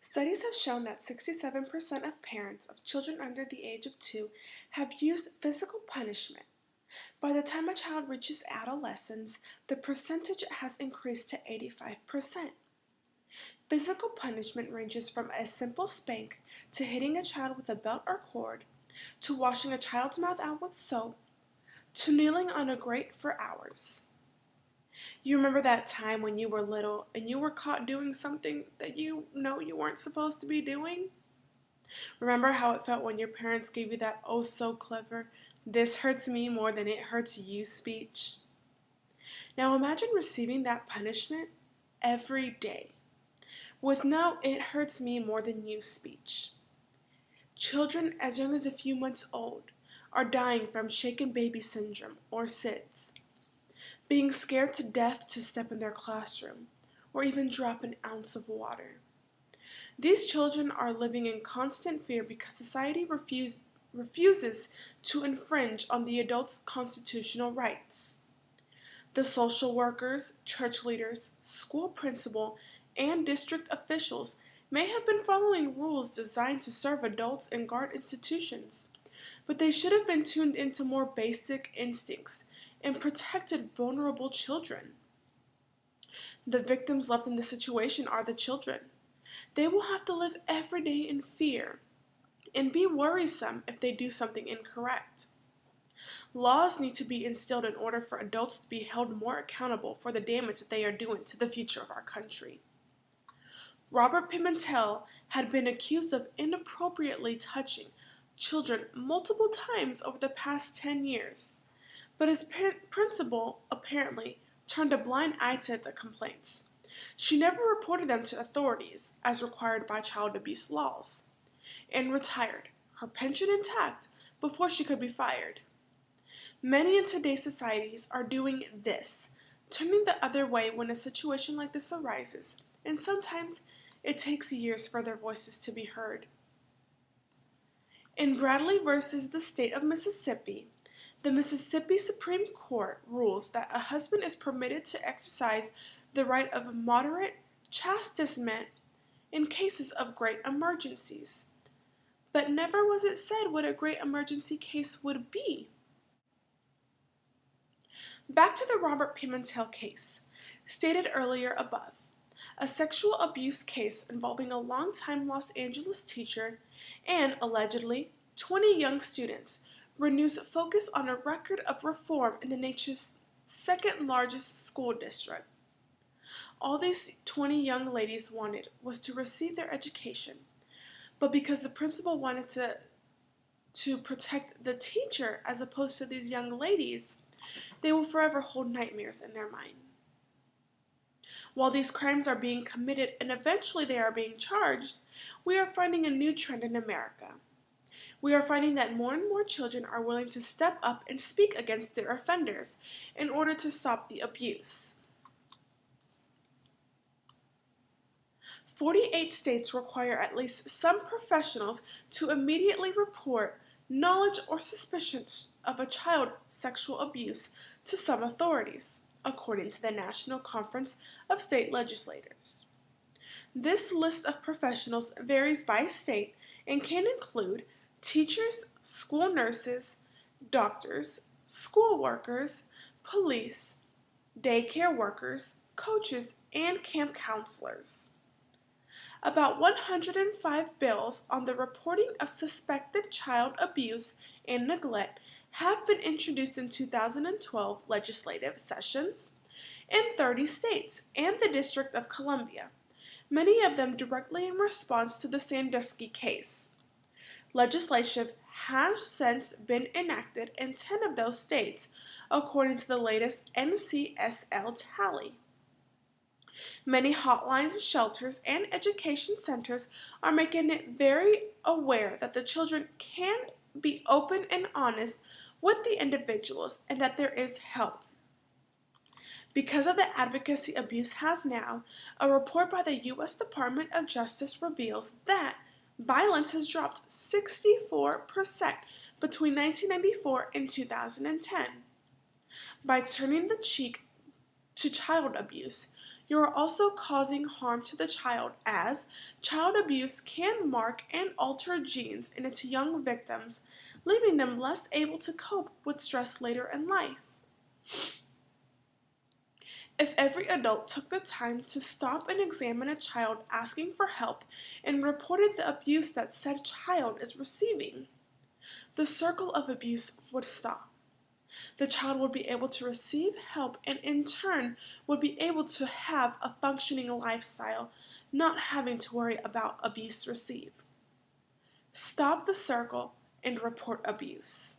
Studies have shown that 67% of parents of children under the age of 2 have used physical punishment. By the time a child reaches adolescence, the percentage has increased to 85%. Physical punishment ranges from a simple spank to hitting a child with a belt or cord, to washing a child's mouth out with soap, to kneeling on a grate for hours. You remember that time when you were little and you were caught doing something that you know you weren't supposed to be doing? Remember how it felt when your parents gave you that oh so clever, this hurts me more than it hurts you speech? Now imagine receiving that punishment every day with no it hurts me more than you speech. Children as young as a few months old are dying from shaken baby syndrome or SIDS, being scared to death to step in their classroom or even drop an ounce of water. These children are living in constant fear because society refuses to infringe on the adults' constitutional rights. The social workers, church leaders, school principal, and district officials may have been following rules designed to serve adults and guard institutions, but they should have been tuned into more basic instincts and protected vulnerable children. The victims left in this situation are the children. They will have to live every day in fear and be worrisome if they do something incorrect. Laws need to be instilled in order for adults to be held more accountable for the damage that they are doing to the future of our country. Robert Pimentel had been accused of inappropriately touching children multiple times over the past 10 years, but his principal apparently turned a blind eye to the complaints. She never reported them to authorities, as required by child abuse laws, and retired, her pension intact, before she could be fired. Many in today's societies are doing this, turning the other way when a situation like this arises, and sometimes it takes years for their voices to be heard. In Bradley versus the State of Mississippi, the Mississippi Supreme Court rules that a husband is permitted to exercise the right of moderate chastisement in cases of great emergencies. But never was it said what a great emergency case would be. Back to the Robert Pimentel case, stated earlier above. A sexual abuse case involving a longtime Los Angeles teacher and, allegedly, 20 young students renews focus on a record of reform in the nation's second largest school district. All these 20 young ladies wanted was to receive their education, but because the principal wanted to protect the teacher as opposed to these young ladies, they will forever hold nightmares in their mind. While these crimes are being committed and eventually they are being charged, we are finding a new trend in America. We are finding that more and more children are willing to step up and speak against their offenders in order to stop the abuse. 48 states require at least some professionals to immediately report knowledge or suspicions of a child sexual abuse to some authorities, according to the National Conference of State Legislators. This list of professionals varies by state and can include teachers, school nurses, doctors, school workers, police, daycare workers, coaches, and camp counselors. About 105 bills on the reporting of suspected child abuse and neglect have been introduced in 2012 legislative sessions in 30 states and the District of Columbia, many of them directly in response to the Sandusky case. Legislation has since been enacted in 10 of those states, according to the latest NCSL tally. Many hotlines, shelters, and education centers are making it very aware that the children can be open and honest with the individuals and that there is help. Because of the advocacy abuse has now, a report by the U.S. Department of Justice reveals that violence has dropped 64% between 1994 and 2010. By turning the cheek to child abuse, you are also causing harm to the child, as child abuse can mark and alter genes in its young victims, leaving them less able to cope with stress later in life. If every adult took the time to stop and examine a child asking for help and reported the abuse that said child is receiving, the circle of abuse would stop. The child would be able to receive help and in turn would be able to have a functioning lifestyle, not having to worry about abuse received. Stop the circle and report abuse.